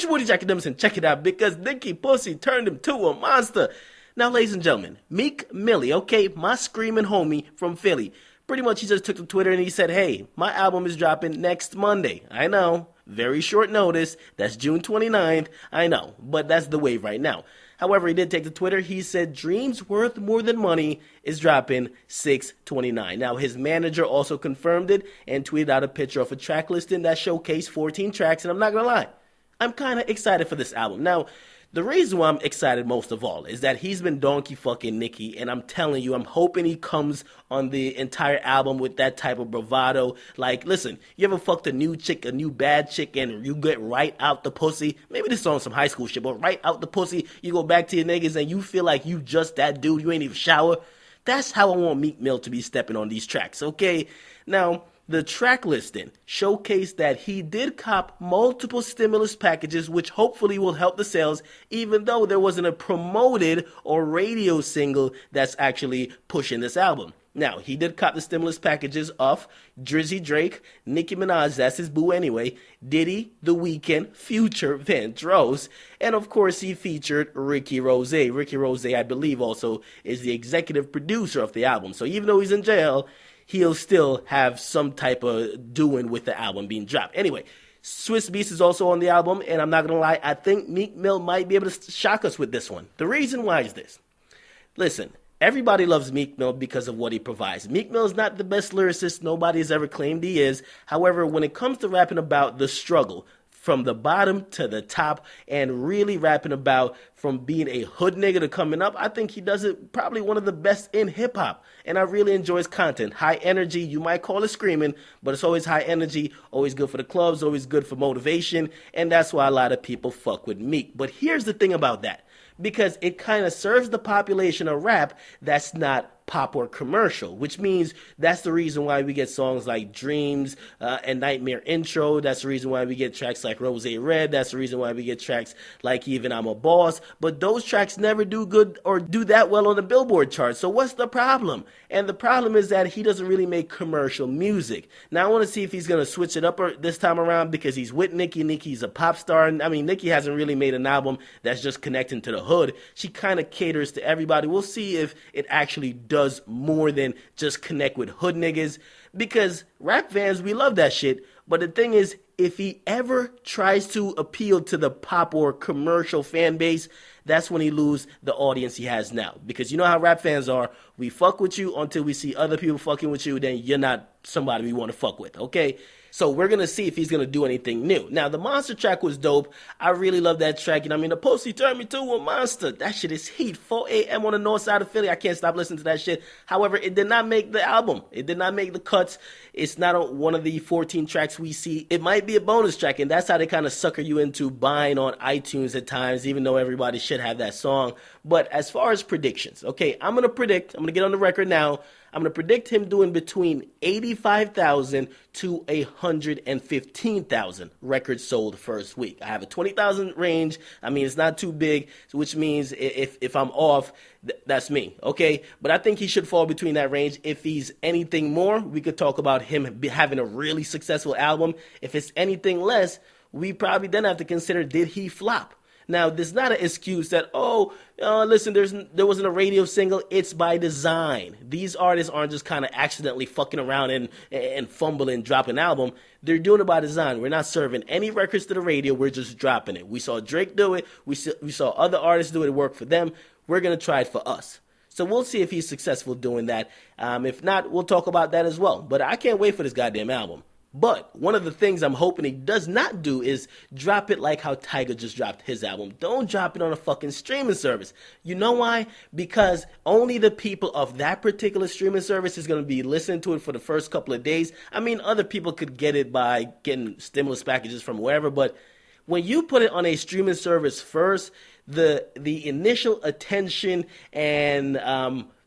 Get your booty Akademiks and check it out because Nicki Pussy turned him to a monster. Now, ladies and gentlemen, Meek Mill, okay, my screaming homie from Philly. Pretty much he just took to Twitter and he said, hey, my album is dropping next Monday. I know, very short notice. That's June 29th. I know, but that's the wave right now. However, he did take to Twitter. He said Dreams Worth More Than Money is dropping 6/29. Now, his manager also confirmed it and tweeted out a picture of a track listing that showcased 14 tracks. And I'm not going to lie, I'm kind of excited for this album. Now, the reason why I'm excited most of all is that he's been donkey fucking Nicki, and I'm telling you, I'm hoping he comes on the entire album with that type of bravado. Like, listen, you ever fucked a new chick, a new bad chick, and you get right out the pussy? Maybe this is on some high school shit, but right out the pussy, you go back to your niggas and you feel like you just that dude, you ain't even shower. That's how I want Meek Mill to be stepping on these tracks, okay? Now, the track listing showcased that he did cop multiple stimulus packages, which hopefully will help the sales, even though there wasn't a promoted or radio single that's actually pushing this album. Now, he did cop the stimulus packages of Drizzy Drake, Nicki Minaj, that's his boo anyway, Diddy, The Weeknd, Future, Vandross, and of course he featured Ricky Rose. Ricky Rose, I believe, also is the executive producer of the album. So even though he's in jail, he'll still have some type of doing with the album being dropped. Anyway, Swiss Beats is also on the album, and I'm not going to lie, I think Meek Mill might be able to shock us with this one. The reason why is this. Listen, everybody loves Meek Mill because of what he provides. Meek Mill is not the best lyricist. Nobody has ever claimed he is. However, when it comes to rapping about the struggle, from the bottom to the top, and really rapping about from being a hood nigga to coming up, I think he does it probably one of the best in hip-hop. And I really enjoy his content. High energy, you might call it screaming, but it's always high energy, always good for the clubs, always good for motivation, and that's why a lot of people fuck with Meek. But here's the thing about that. Because it kind of serves the population of rap that's not pop or commercial, which means that's the reason why we get songs like Dreams and Nightmare Intro. That's the reason why we get tracks like Rose Red. That's the reason why we get tracks like even I'm a Boss. But those tracks never do good or do that well on the Billboard chart. So what's the problem? And the problem is that he doesn't really make commercial music. Now I want to see if he's going to switch it up this time around because he's with Nicki. Nicki's a pop star. I mean, Nicki hasn't really made an album that's just connecting to the hood. She kind of caters to everybody. We'll see if it actually does more than just connect with hood niggas, because rap fans, we love that shit. But the thing is, if he ever tries to appeal to the pop or commercial fan base, that's when he loses the audience he has now. Because you know how rap fans are. We fuck with you until we see other people fucking with you, then you're not somebody we want to fuck with, okay? So we're going to see if he's going to do anything new. Now, the Monster track was dope. I really love that track. You know what I mean? The Pussy turned me to a monster. That shit is heat. 4 a.m. on the north side of Philly. I can't stop listening to that shit. However, it did not make the album. It did not make the cuts. It's not one of the 14 tracks we see. It might be a bonus track, and that's how they kind of sucker you into buying on iTunes at times, even though everybody should have that song. But as far as predictions, okay, I'm going to get on the record now. I'm going to predict him doing between 85,000 to 115,000 records sold first week. I have a 20,000 range. I mean, it's not too big, which means if I'm off, that's me, okay? But I think he should fall between that range. If he's anything more, we could talk about him having a really successful album. If it's anything less, we probably then have to consider, did he flop? Now, there's not an excuse that, listen, there wasn't a radio single. It's by design. These artists aren't just kind of accidentally fucking around and fumbling, dropping an album. They're doing it by design. We're not serving any records to the radio. We're just dropping it. We saw Drake do it. We saw other artists do it. It worked for them. We're going to try it for us. So we'll see if he's successful doing that. If not, we'll talk about that as well. But I can't wait for this goddamn album. But one of the things I'm hoping he does not do is drop it like how Tyga just dropped his album. Don't drop it on a fucking streaming service. You know why? Because only the people of that particular streaming service is going to be listening to it for the first couple of days. I mean, other people could get it by getting stimulus packages from wherever, but when you put it on a streaming service first, the initial attention and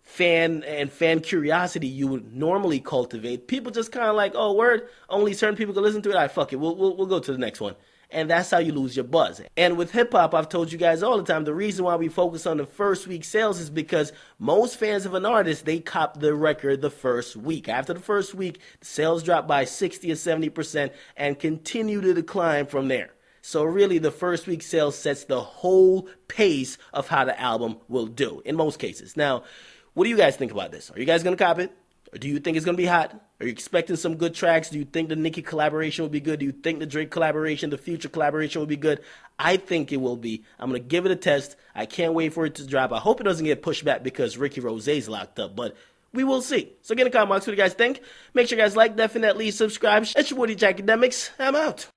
fan curiosity you would normally cultivate, people just kind of like, oh, word, only certain people can listen to it. All right, fuck it, we'll go to the next one. And that's how you lose your buzz. And with hip-hop, I've told you guys all the time, the reason why we focus on the first week sales is because most fans of an artist, they cop the record the first week. After the first week, the sales drop by 60 or 70% and continue to decline from there. So really, the first week sales sets the whole pace of how the album will do, in most cases. Now, what do you guys think about this? Are you guys going to cop it? Or do you think it's going to be hot? Are you expecting some good tracks? Do you think the Nicki collaboration will be good? Do you think the Drake collaboration, the Future collaboration will be good? I think it will be. I'm going to give it a test. I can't wait for it to drop. I hope it doesn't get pushed back because Ricky Rosé's locked up, but we will see. So get in the comment box what you guys think. Make sure you guys like, definitely subscribe. It's your boy DJ Akademiks. I'm out.